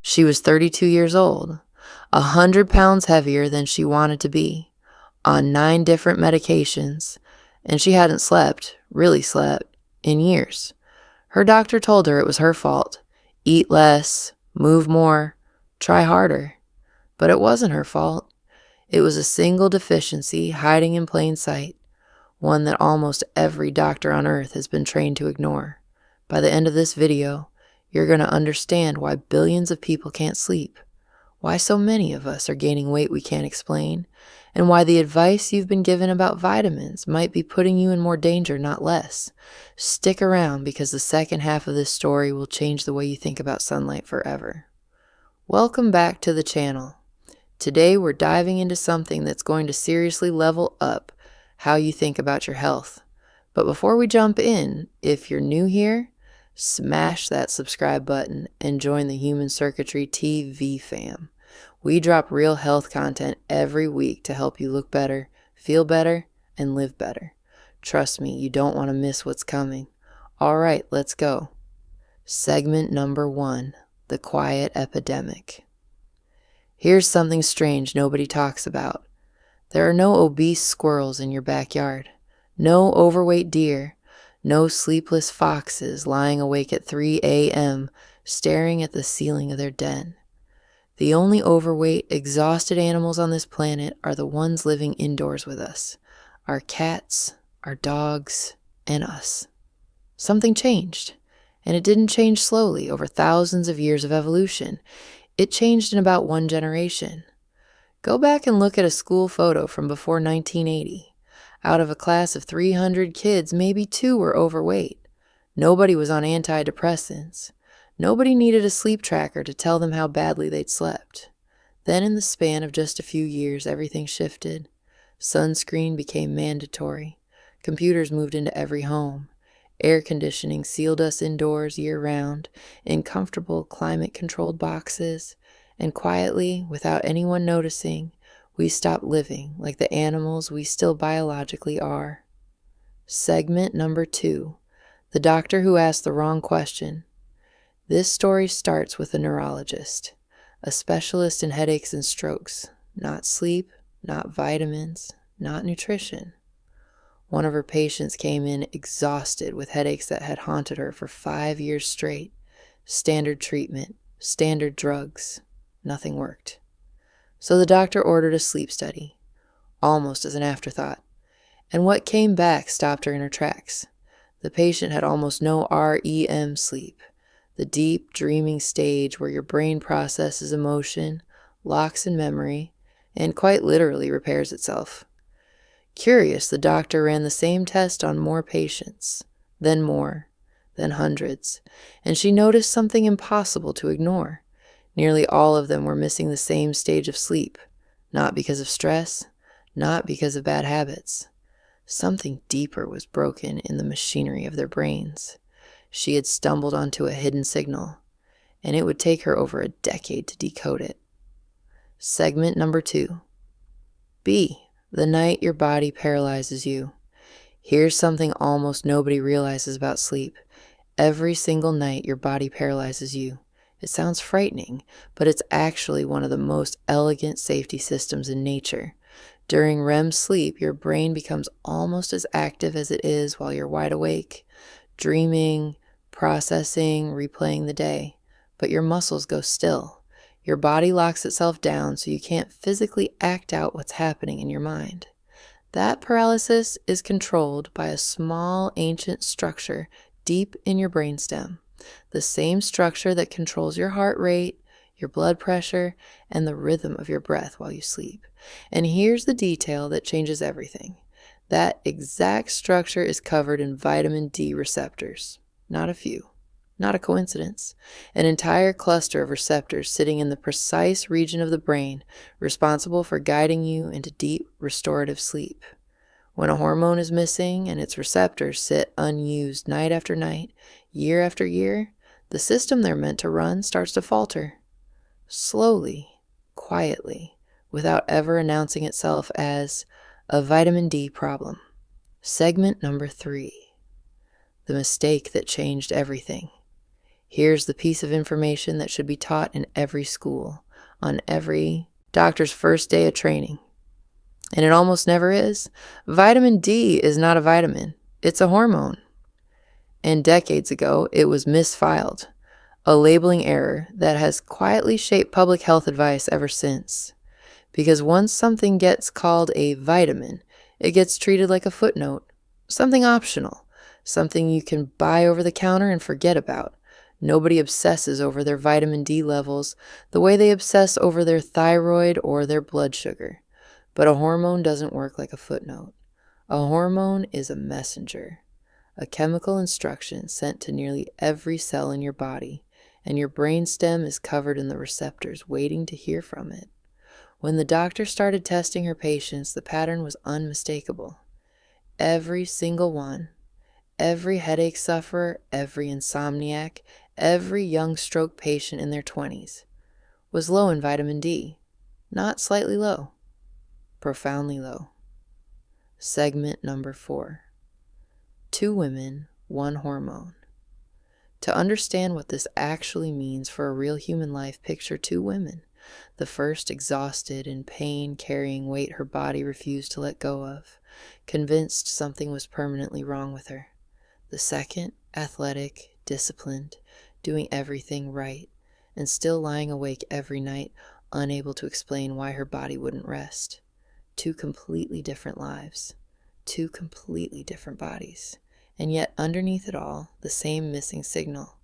She was 32 years old, 100 pounds heavier than she wanted to be, on 9 different medications, and she hadn't really slept, in years. Her doctor told her it was her fault. Eat less, move more, try harder. But it wasn't her fault. It was a single deficiency hiding in plain sight, one that almost every doctor on earth has been trained to ignore. By the end of this video, you're going to understand why billions of people can't sleep, why so many of us are gaining weight we can't explain, and why the advice you've been given about vitamins might be putting you in more danger, not less. Stick around because the second half of this story will change the way you think about sunlight forever. Welcome back to the channel. Today we're diving into something that's going to seriously level up how you think about your health. But before we jump in, if you're new here, smash that subscribe button and join the Human Circuitry TV fam. We drop real health content every week to help you look better, feel better, and live better. Trust me, you don't want to miss what's coming. All right, let's go. Segment number 1, the quiet epidemic. Here's something strange nobody talks about. There are no obese squirrels in your backyard, no overweight deer, no sleepless foxes lying awake at 3 a.m. staring at the ceiling of their den. The only overweight, exhausted animals on this planet are the ones living indoors with us. Our cats, our dogs, and us. Something changed, and it didn't change slowly over thousands of years of evolution. It changed in about 1 generation. Go back and look at a school photo from before 1980. Out of a class of 300 kids, maybe 2 were overweight. Nobody was on antidepressants. Nobody needed a sleep tracker to tell them how badly they'd slept. Then in the span of just a few years, everything shifted. Sunscreen became mandatory. Computers moved into every home. Air conditioning sealed us indoors year-round, in comfortable climate-controlled boxes, and quietly, without anyone noticing, we stopped living like the animals we still biologically are. Segment number 2, the doctor who asked the wrong question. This story starts with a neurologist, a specialist in headaches and strokes, not sleep, not vitamins, not nutrition. One of her patients came in exhausted with headaches that had haunted her for 5 years straight. Standard treatment, standard drugs. Nothing worked. So the doctor ordered a sleep study, almost as an afterthought. And what came back stopped her in her tracks. The patient had almost no REM sleep, the deep, dreaming stage where your brain processes emotion, locks in memory, and quite literally repairs itself. Curious, the doctor ran the same test on more patients, then more, then hundreds, and she noticed something impossible to ignore. Nearly all of them were missing the same stage of sleep, not because of stress, not because of bad habits. Something deeper was broken in the machinery of their brains. She had stumbled onto a hidden signal, and it would take her over a decade to decode it. Segment number 2. B. The night your body paralyzes you. Here's something almost nobody realizes about sleep. Every single night your body paralyzes you. It sounds frightening, but it's actually one of the most elegant safety systems in nature. During REM sleep, your brain becomes almost as active as it is while you're wide awake, dreaming, processing, replaying the day. But your muscles go still. Your body locks itself down so you can't physically act out what's happening in your mind. That paralysis is controlled by a small ancient structure deep in your brainstem. The same structure that controls your heart rate, your blood pressure, and the rhythm of your breath while you sleep. And here's the detail that changes everything. That exact structure is covered in vitamin D receptors. Not a few. Not a coincidence. An entire cluster of receptors sitting in the precise region of the brain responsible for guiding you into deep restorative sleep. When a hormone is missing and its receptors sit unused night after night, year after year, the system they're meant to run starts to falter. Slowly, quietly, without ever announcing itself as a vitamin D problem. Segment number 3. The mistake that changed everything. Here's the piece of information that should be taught in every school, on every doctor's first day of training. And it almost never is. Vitamin D is not a vitamin. It's a hormone. And decades ago, it was misfiled, a labeling error that has quietly shaped public health advice ever since. Because once something gets called a vitamin, it gets treated like a footnote, something optional, something you can buy over the counter and forget about. Nobody obsesses over their vitamin D levels the way they obsess over their thyroid or their blood sugar. But a hormone doesn't work like a footnote. A hormone is a messenger, a chemical instruction sent to nearly every cell in your body, and your brainstem is covered in the receptors waiting to hear from it. When the doctor started testing her patients, the pattern was unmistakable. Every single one, every headache sufferer, every insomniac, every young stroke patient in their 20s was low in vitamin D, not slightly low, profoundly low. Segment number 4. 2 women, 1 hormone. To understand what this actually means for a real human life, picture 2 women. The first exhausted, in pain, carrying weight her body refused to let go of, convinced something was permanently wrong with her. The second, athletic, disciplined, doing everything right, and still lying awake every night, unable to explain why her body wouldn't rest. 2 completely different lives, 2 completely different bodies, and yet underneath it all, the same missing signal.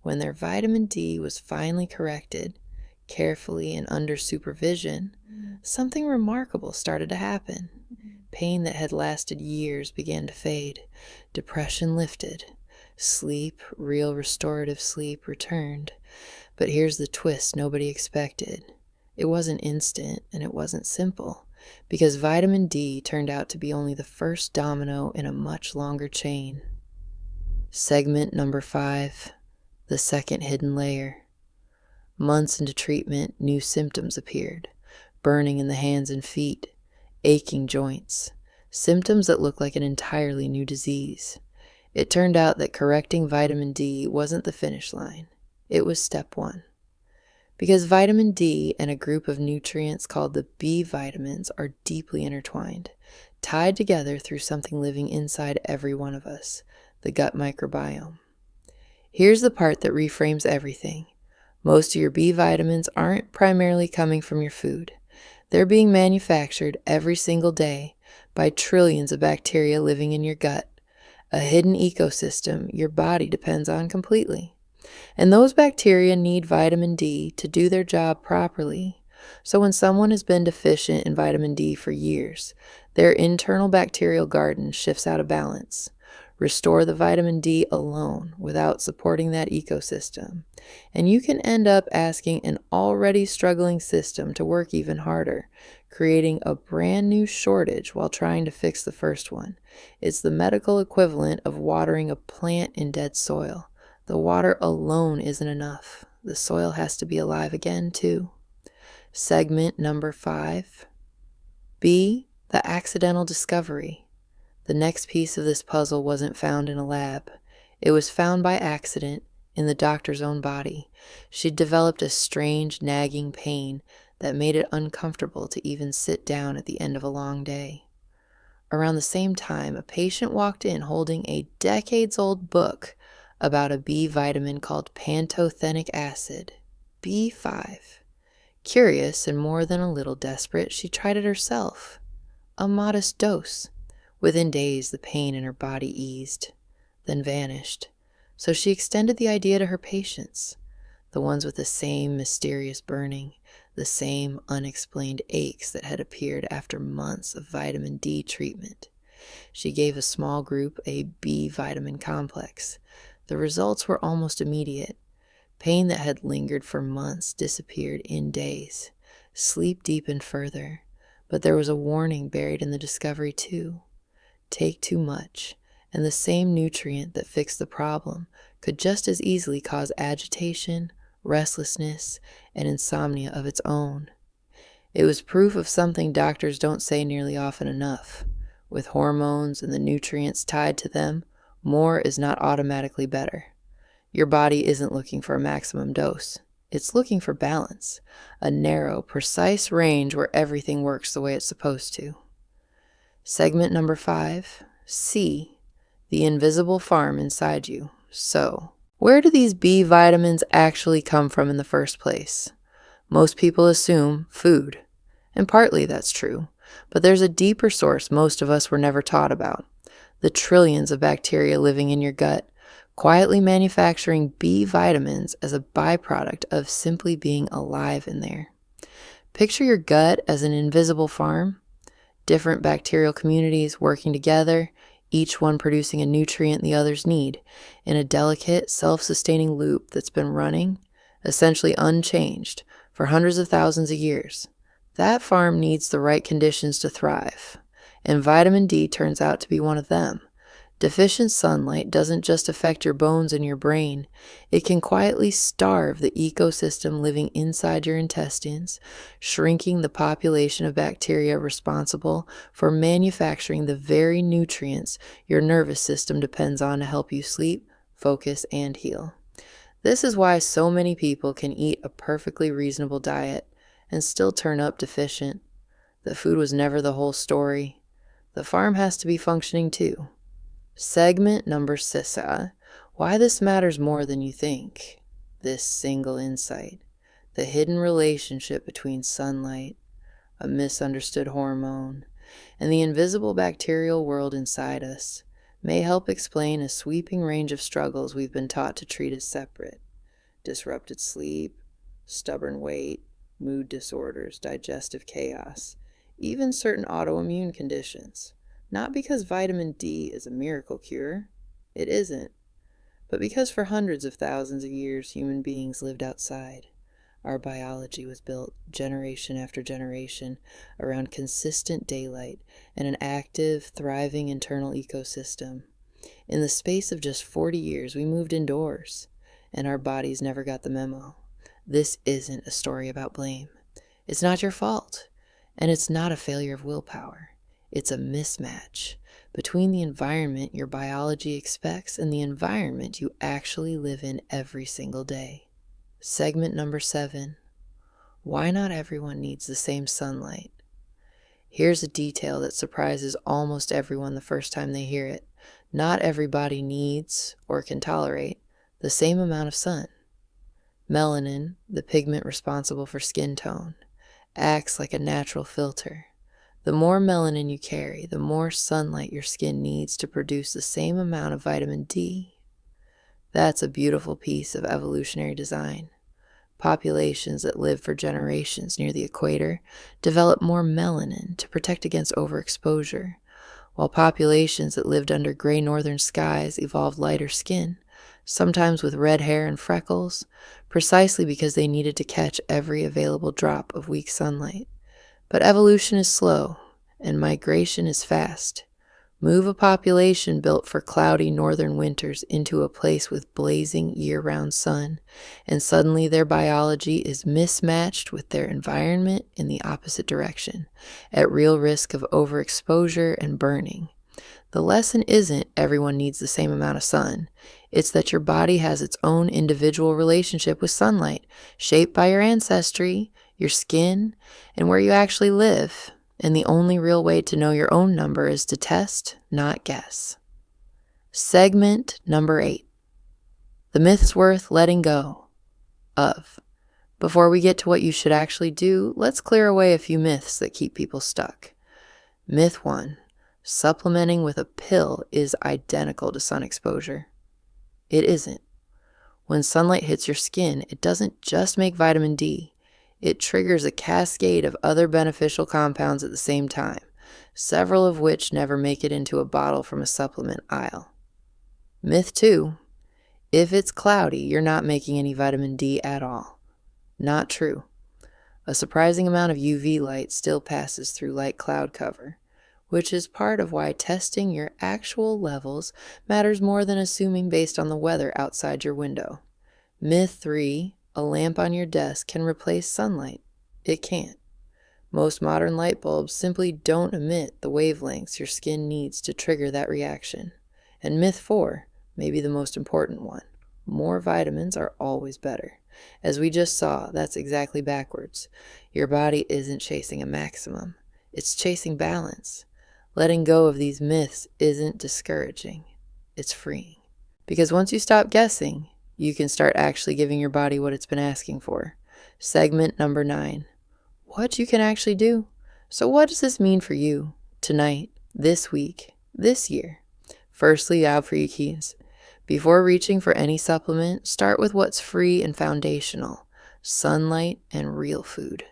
When their vitamin D was finally corrected, carefully and under supervision, something remarkable started to happen. Pain that had lasted years began to fade. Depression lifted. Sleep, real restorative sleep, returned. But here's the twist nobody expected. It wasn't instant and it wasn't simple, because vitamin D turned out to be only the first domino in a much longer chain. Segment number 5, the second hidden layer. Months into treatment, new symptoms appeared. Burning in the hands and feet, aching joints, symptoms that looked like an entirely new disease. It turned out that correcting vitamin D wasn't the finish line. It was step 1. Because vitamin D and a group of nutrients called the B vitamins are deeply intertwined, tied together through something living inside every one of us, the gut microbiome. Here's the part that reframes everything. Most of your B vitamins aren't primarily coming from your food. They're being manufactured every single day by trillions of bacteria living in your gut, a hidden ecosystem your body depends on completely. And those bacteria need vitamin D to do their job properly. So when someone has been deficient in vitamin D for years, their internal bacterial garden shifts out of balance. Restore the vitamin D alone without supporting that ecosystem, and you can end up asking an already struggling system to work even harder, creating a brand new shortage while trying to fix the first one. It's the medical equivalent of watering a plant in dead soil. The water alone isn't enough. The soil has to be alive again, too. Segment number 5. B, the accidental discovery. The next piece of this puzzle wasn't found in a lab. It was found by accident in the doctor's own body. She'd developed a strange, nagging pain that made it uncomfortable to even sit down at the end of a long day. Around the same time, a patient walked in holding a decades-old book about a B vitamin called pantothenic acid, B5. Curious and more than a little desperate, she tried it herself. A modest dose. Within days, the pain in her body eased, then vanished. So she extended the idea to her patients, the ones with the same mysterious burning, the same unexplained aches that had appeared after months of vitamin D treatment. She gave a small group a B vitamin complex. The results were almost immediate. Pain that had lingered for months disappeared in days. Sleep deepened further, but there was a warning buried in the discovery too. Take too much, and the same nutrient that fixed the problem could just as easily cause agitation, restlessness, and insomnia of its own. It was proof of something doctors don't say nearly often enough. With hormones and the nutrients tied to them, more is not automatically better. Your body isn't looking for a maximum dose. It's looking for balance, a narrow, precise range where everything works the way it's supposed to. Segment number 5, C, the invisible farm inside you. So, where do these B vitamins actually come from in the first place? Most people assume food, and partly that's true, but there's a deeper source most of us were never taught about: the trillions of bacteria living in your gut, quietly manufacturing B vitamins as a byproduct of simply being alive in there. Picture your gut as an invisible farm, different bacterial communities working together, each one producing a nutrient the others need, in a delicate, self-sustaining loop that's been running, essentially unchanged, for hundreds of thousands of years. That farm needs the right conditions to thrive, and vitamin D turns out to be one of them. Deficient sunlight doesn't just affect your bones and your brain. It can quietly starve the ecosystem living inside your intestines, shrinking the population of bacteria responsible for manufacturing the very nutrients your nervous system depends on to help you sleep, focus, and heal. This is why so many people can eat a perfectly reasonable diet and still turn up deficient. The food was never the whole story. The farm has to be functioning too. Segment number 6, why this matters more than you think. This single insight, the hidden relationship between sunlight, a misunderstood hormone, and the invisible bacterial world inside us, may help explain a sweeping range of struggles we've been taught to treat as separate: disrupted sleep, stubborn weight, mood disorders, digestive chaos, even certain autoimmune conditions. Not because vitamin D is a miracle cure. It isn't. But because for hundreds of thousands of years human beings lived outside. Our biology was built generation after generation around consistent daylight and an active, thriving internal ecosystem. In the space of just 40 years, we moved indoors, and our bodies never got the memo. This isn't a story about blame. It's not your fault, and it's not a failure of willpower. It's a mismatch between the environment your biology expects and the environment you actually live in every single day. Segment number 7, why not everyone needs the same sunlight? Here's a detail that surprises almost everyone the first time they hear it. Not everybody needs or can tolerate the same amount of sun. Melanin, the pigment responsible for skin tone, acts like a natural filter. The more melanin you carry, the more sunlight your skin needs to produce the same amount of vitamin D. That's a beautiful piece of evolutionary design. Populations that live for generations near the equator develop more melanin to protect against overexposure, while populations that lived under gray northern skies evolved lighter skin, sometimes with red hair and freckles, precisely because they needed to catch every available drop of weak sunlight. But evolution is slow, and migration is fast. Move a population built for cloudy northern winters into a place with blazing year-round sun, and suddenly their biology is mismatched with their environment in the opposite direction, at real risk of overexposure and burning. The lesson isn't everyone needs the same amount of sun. It's that your body has its own individual relationship with sunlight, shaped by your ancestry, your skin, and where you actually live. And the only real way to know your own number is to test, not guess. Segment number 8. The myths worth letting go of. Before we get to what you should actually do, let's clear away a few myths that keep people stuck. Myth 1. Supplementing with a pill is identical to sun exposure. It isn't. When sunlight hits your skin, it doesn't just make vitamin D. It triggers a cascade of other beneficial compounds at the same time, several of which never make it into a bottle from a supplement aisle. Myth 2. If it's cloudy, you're not making any vitamin D at all. Not true. A surprising amount of UV light still passes through light cloud cover, which is part of why testing your actual levels matters more than assuming based on the weather outside your window. Myth 3. A lamp on your desk can replace sunlight. It can't. Most modern light bulbs simply don't emit the wavelengths your skin needs to trigger that reaction. And myth 4, maybe the most important one. More vitamins are always better. As we just saw, that's exactly backwards. Your body isn't chasing a maximum. It's chasing balance. Letting go of these myths isn't discouraging. It's freeing. Because once you stop guessing, you can start actually giving your body what it's been asking for. Segment number 9. What you can actually do. So what does this mean for you? Tonight, this week, this year? Firstly, out for you keys. Before reaching for any supplement, start with what's free and foundational. Sunlight and real food.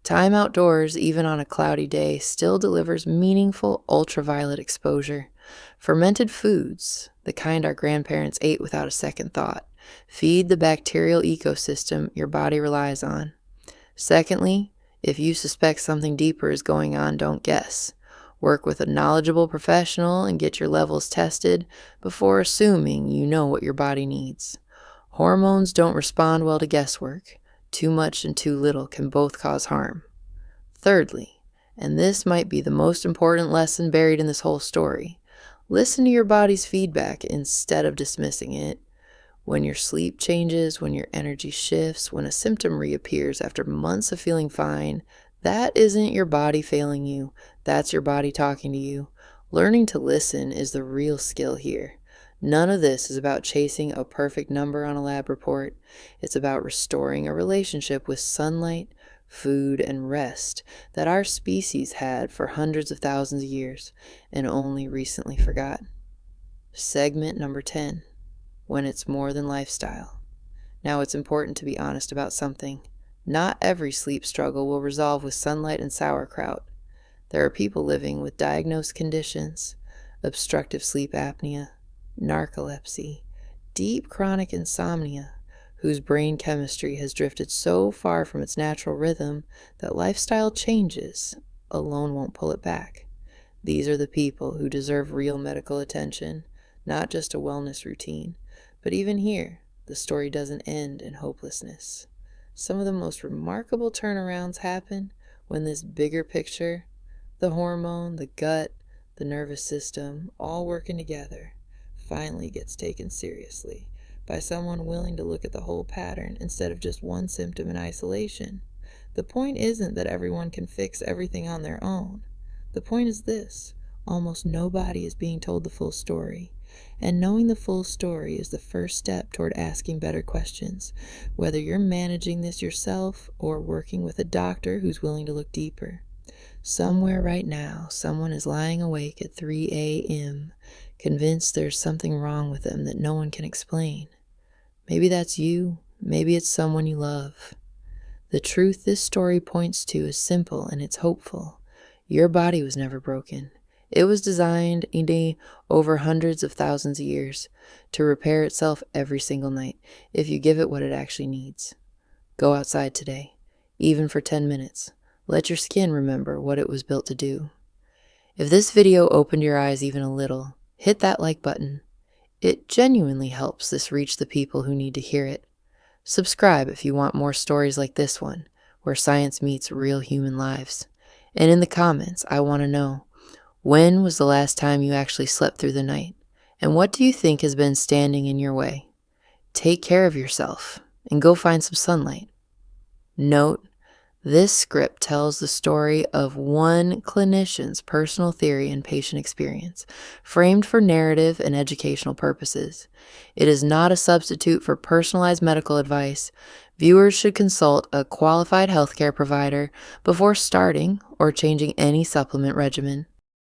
Time outdoors, even on a cloudy day, still delivers meaningful ultraviolet exposure. Fermented foods, the kind our grandparents ate without a second thought, feed the bacterial ecosystem your body relies on. Secondly, if you suspect something deeper is going on, don't guess. Work with a knowledgeable professional and get your levels tested before assuming you know what your body needs. Hormones don't respond well to guesswork. Too much and too little can both cause harm. Thirdly, and this might be the most important lesson buried in this whole story, listen to your body's feedback instead of dismissing it. When your sleep changes, when your energy shifts, when a symptom reappears after months of feeling fine, that isn't your body failing you. That's your body talking to you. Learning to listen is the real skill here. None of this is about chasing a perfect number on a lab report. It's about restoring a relationship with sunlight, food, and rest that our species had for hundreds of thousands of years and only recently forgot. Segment number 10. When it's more than lifestyle. Now it's important to be honest about something. Not every sleep struggle will resolve with sunlight and sauerkraut. There are people living with diagnosed conditions, obstructive sleep apnea, narcolepsy, deep chronic insomnia, whose brain chemistry has drifted so far from its natural rhythm that lifestyle changes alone won't pull it back. These are the people who deserve real medical attention, not just a wellness routine. But even here, the story doesn't end in hopelessness. Some of the most remarkable turnarounds happen when this bigger picture, the hormone, the gut, the nervous system, all working together, finally gets taken seriously by someone willing to look at the whole pattern instead of just one symptom in isolation. The point isn't that everyone can fix everything on their own. The point is this: almost nobody is being told the full story. And knowing the full story is the first step toward asking better questions, whether you're managing this yourself or working with a doctor who's willing to look deeper. Somewhere right now, someone is lying awake at 3 a.m., convinced there's something wrong with them that no one can explain. Maybe that's you. Maybe it's someone you love. The truth this story points to is simple and it's hopeful. Your body was never broken. It was designed over hundreds of thousands of years to repair itself every single night if you give it what it actually needs. Go outside today, even for 10 minutes. Let your skin remember what it was built to do. If this video opened your eyes even a little, hit that like button. It genuinely helps this reach the people who need to hear it. Subscribe if you want more stories like this one, where science meets real human lives. And in the comments, I want to know, when was the last time you actually slept through the night? And what do you think has been standing in your way? Take care of yourself and go find some sunlight. Note, this script tells the story of one clinician's personal theory and patient experience, framed for narrative and educational purposes. It is not a substitute for personalized medical advice. Viewers should consult a qualified healthcare provider before starting or changing any supplement regimen.